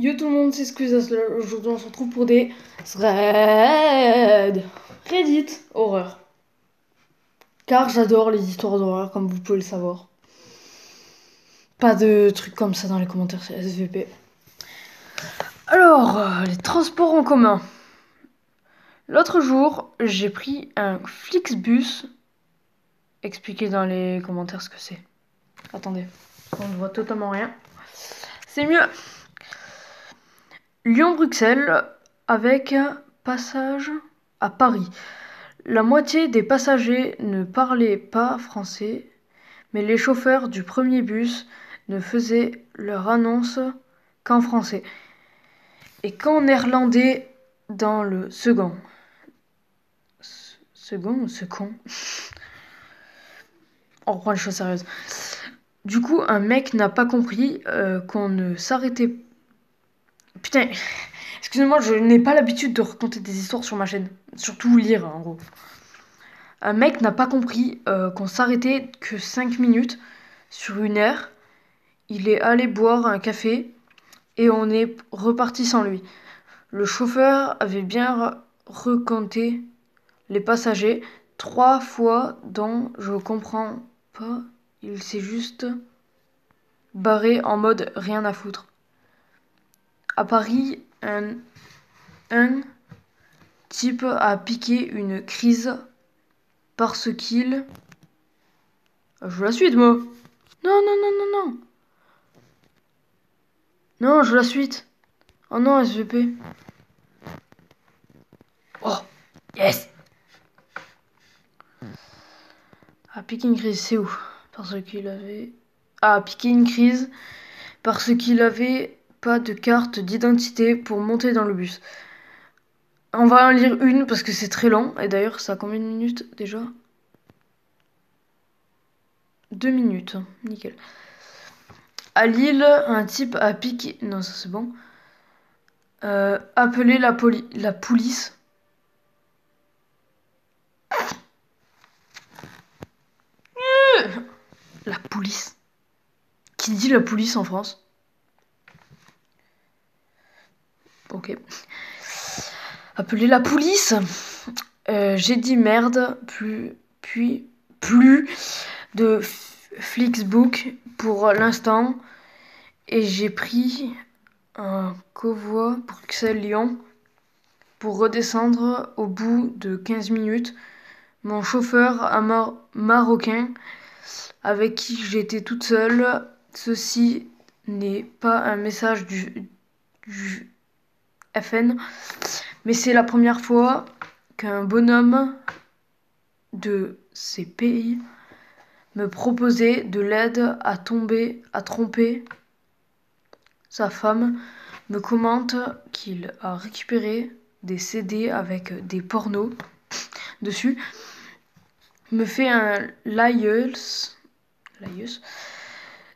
Yo tout le monde, c'est Squeezes. Aujourd'hui on se retrouve pour des threads Reddit horreur. Car j'adore les histoires d'horreur comme vous pouvez le savoir. Pas de trucs comme ça dans les commentaires sur SVP. Alors, les transports en commun. L'autre jour, j'ai pris un Flixbus. Expliquez dans les commentaires ce que c'est. Attendez, on ne voit totalement rien. C'est mieux. Lyon-Bruxelles avec passage à Paris. La moitié des passagers ne parlaient pas français, mais les chauffeurs du premier bus ne faisaient leur annonce qu'en français et qu'en néerlandais dans le second. Second ou second? On reprend les choses sérieuses. Du coup, un mec n'a pas compris qu'on ne s'arrêtait. Putain, excusez-moi, je n'ai pas l'habitude de raconter des histoires sur ma chaîne. Surtout lire, en gros. Un mec n'a pas compris qu'on s'arrêtait que 5 minutes sur une heure. Il est allé boire un café et on est reparti sans lui. Le chauffeur avait bien recompté les passagers 3 fois dont je comprends pas. Il s'est juste barré en mode rien à foutre. À Paris, un type a piqué une crise parce qu'il... Je veux la suite, moi. Non, non, non, non, non. Non, je veux la suite. Oh non, SVP. Oh, yes. A piqué une crise, c'est où? Parce qu'il avait... A piqué une crise parce qu'il avait pas de carte d'identité pour monter dans le bus. On va en lire une parce que c'est très long. Et d'ailleurs, ça a combien de minutes déjà? 2 minutes, nickel. À Lille, un type a piqué... Non, ça c'est bon. Appelé la police. La police. Qui dit la police en France? Ok. Appeler la police. J'ai dit merde, puis plus de Flixbook pour l'instant. Et j'ai pris un convoi Bruxelles-Lyon pour redescendre au bout de 15 minutes. Mon chauffeur marocain avec qui j'étais toute seule. Ceci n'est pas un message du FN, mais c'est la première fois qu'un bonhomme de ces pays me proposait de l'aide à tromper sa femme, me commente qu'il a récupéré des CD avec des pornos dessus, me fait un laïus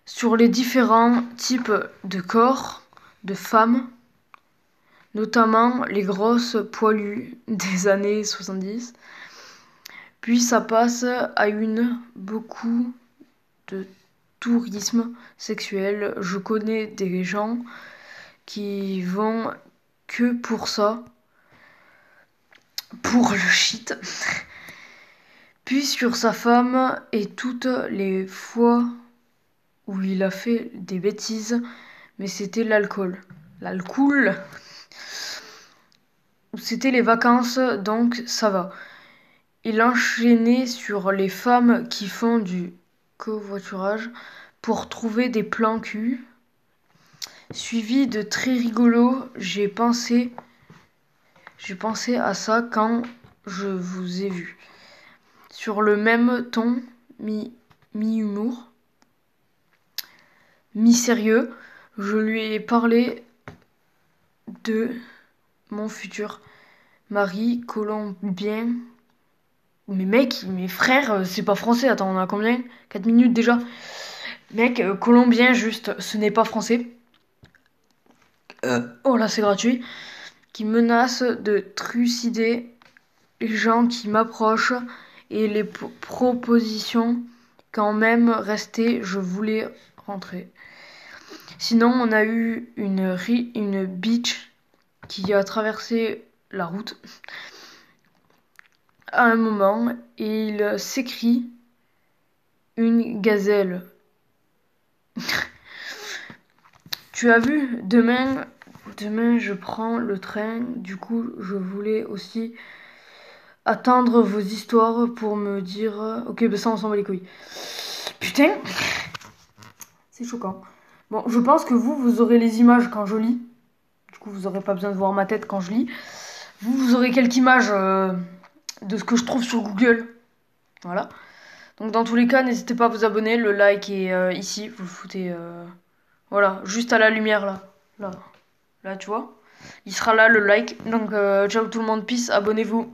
sur les différents types de corps de femmes, notamment les grosses poilues des années 70. Puis ça passe à beaucoup de tourisme sexuel. Je connais des gens qui vont que pour ça, pour le shit. Puis sur sa femme et toutes les fois où il a fait des bêtises, mais c'était l'alcool. L'alcool. C'était les vacances, donc ça va. Il enchaînait sur les femmes qui font du covoiturage pour trouver des plans cul. Suivi de très rigolo, j'ai pensé à ça quand je vous ai vu. Sur le même ton, mi-humour, mi-sérieux, je lui ai parlé de mon futur mari colombien. Mais mec, mes frères, c'est pas français. Attends, on a combien? 4 minutes déjà. Mec, colombien juste, ce n'est pas français. Oh là, c'est gratuit. Qui menace de trucider les gens qui m'approchent et les propositions quand même rester, je voulais rentrer. Sinon, on a eu une bitch qui a traversé la route à un moment et il s'écrit une gazelle. Tu as vu, demain je prends le train, du coup je voulais aussi attendre vos histoires pour me dire... Ok, bah ça on s'en bat les couilles. Putain, c'est choquant. Bon, je pense que vous aurez les images quand je lis. Du coup, vous aurez pas besoin de voir ma tête quand je lis. Vous aurez quelques images de ce que je trouve sur Google. Voilà. Donc dans tous les cas, n'hésitez pas à vous abonner. Le like est ici. Vous le foutez... voilà, juste à la lumière là. Là, tu vois. Il sera là le like. Donc ciao tout le monde, peace, abonnez-vous.